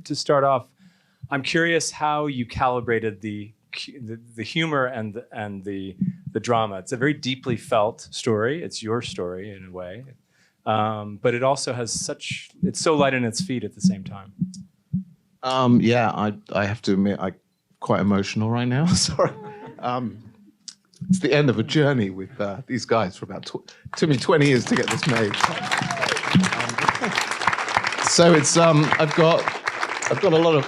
to start off, I'm curious how you calibrated the humor and the drama. It's a very deeply felt story. It's your story in a way, but it also has it's so light on its feet at the same time. Yeah, I have to admit, I'm quite emotional right now. Sorry. It's the end of a journey with these guys for about took me 20 years to get this made. So it's I've got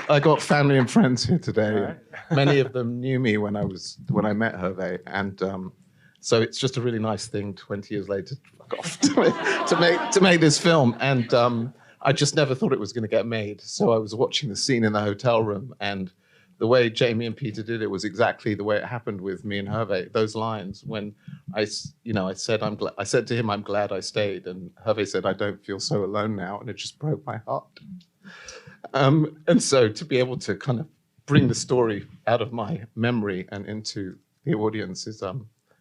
I got family and friends here today. Right. Many of them knew me when I met Hervé, and so it's just a really nice thing 20 years later to make this film. And I just never thought it was going to get made. So I was watching the scene in the hotel room, and the way Jamie and Peter did it was exactly the way it happened with me and Hervé. Those lines when I said to him, "I'm glad I stayed," and Hervé said, "I don't feel so alone now," and it just broke my heart. And so to be able to kind of bring the story out of my memory and into the audience is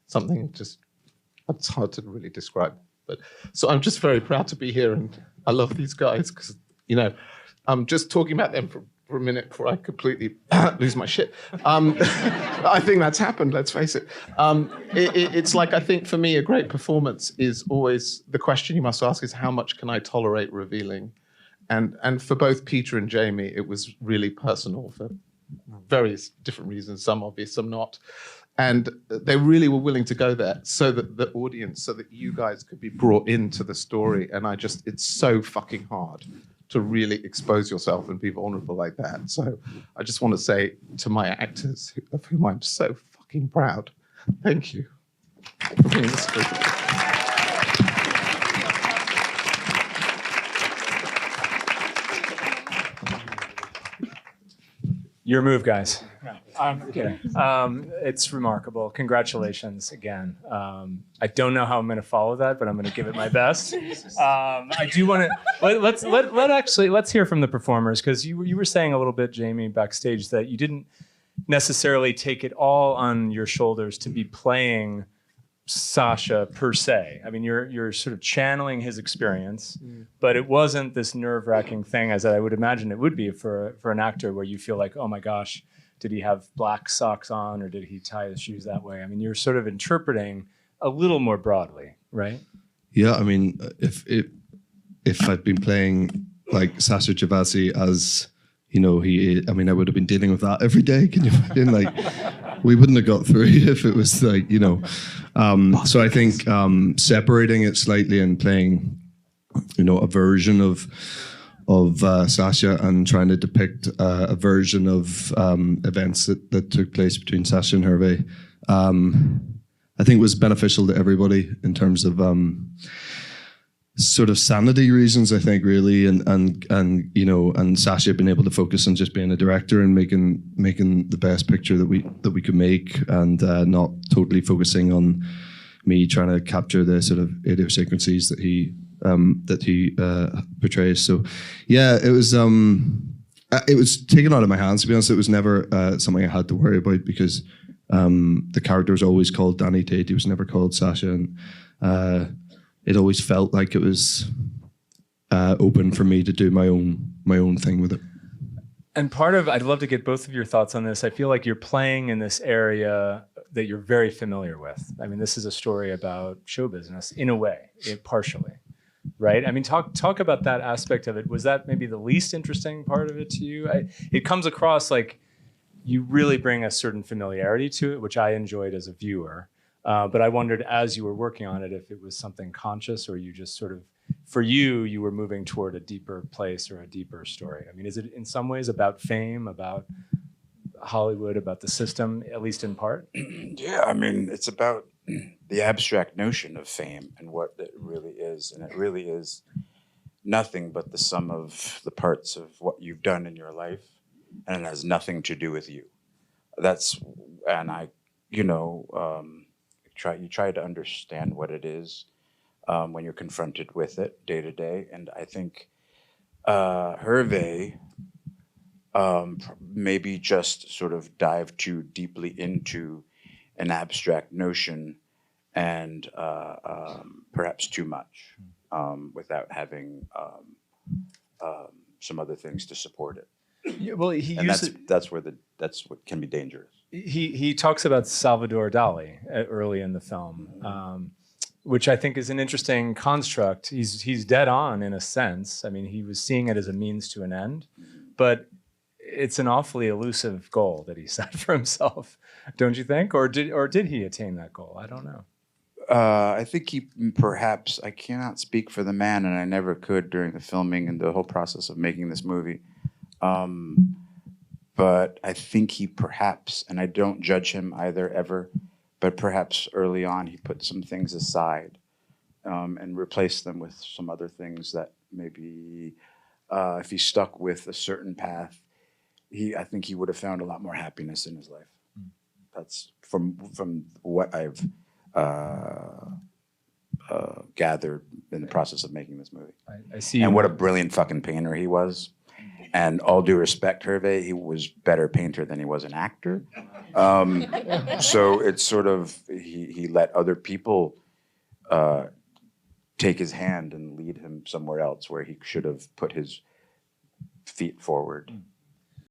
something just it's hard to really describe. But so I'm just very proud to be here, and I love these guys because I'm just talking about them for a minute before I completely lose my shit. I think that's happened, let's face it. It's like, I think for me, a great performance is always, the question you must ask is, how much can I tolerate revealing? And for both Peter and Jamie, it was really personal for various different reasons, some obvious, some not. And they really were willing to go there so that the audience, so that you guys could be brought into the story. And it's so fucking hard to really expose yourself and be vulnerable like that. So I just want to say to my actors, of whom I'm so fucking proud, thank you for being this good. Your move, guys. No, I'm kidding. It's remarkable. Congratulations again. I don't know how I'm going to follow that, but I'm going to give it my best. I do want to let's hear from the performers, because you were saying a little bit, Jamie, backstage, that you didn't necessarily take it all on your shoulders to be playing Sacha per se. I mean, you're sort of channeling his experience, but it wasn't this nerve-wracking thing as I would imagine it would be for an actor, where you feel like, oh my gosh, did he have black socks on or did he tie his shoes that way? I mean, you're sort of interpreting a little more broadly, right? Yeah, I mean, if I'd been playing like Sacha Gervasi as, I would have been dealing with that every day. Can you imagine? Like, we wouldn't have got through if it was like, So I think separating it slightly and playing, a version of Sacha and trying to depict a version of events that took place between Sacha and Hervé, I think was beneficial to everybody in terms of sort of sanity reasons, I think, really, and Sacha being able to focus on just being a director and making the best picture that we could make, and not totally focusing on me trying to capture the sort of idiosyncrasies that he portrays. So yeah, it was taken out of my hands, to be honest. It was never something I had to worry about, because the character was always called Danny Tate. He was never called Sacha, and it always felt like it was open for me to do my own thing with it. And I'd love to get both of your thoughts on this. I feel like you're playing in this area that you're very familiar with. I mean, this is a story about show business in a way, partially, right? I mean, talk about that aspect of it. Was that maybe the least interesting part of it to you? It comes across like you really bring a certain familiarity to it, which I enjoyed as a viewer. But I wondered, as you were working on it, if it was something conscious, or you just sort of, for you were moving toward a deeper place or a deeper story. I mean, is it in some ways about fame, about Hollywood, about the system, at least in part? Yeah, I mean, it's about the abstract notion of fame and what it really is. And it really is nothing but the sum of the parts of what you've done in your life, and it has nothing to do with you. You try to understand what it is when you're confronted with it day to day. And I think Hervé maybe just sort of dive too deeply into an abstract notion, and perhaps too much, without having some other things to support it. Yeah, well, he And uses that's what can be dangerous. he talks about Salvador Dali early in the film, which I think is an interesting construct. He's dead on in a sense. I mean, he was seeing it as a means to an end, but it's an awfully elusive goal that he set for himself, don't you think? Or did he attain that goal? I don't know. I think he perhaps, I cannot speak for the man, and I never could during the filming and the whole process of making this movie. But I think he perhaps, and I don't judge him either ever, but perhaps early on he put some things aside and replaced them with some other things that maybe if he stuck with a certain path, I think he would have found a lot more happiness in his life. That's from what I've gathered in the process of making this movie. I see. And what a brilliant fucking painter he was. And all due respect, Hervé, he was better painter than he was an actor. So it's sort of, he let other people take his hand and lead him somewhere else where he should have put his feet forward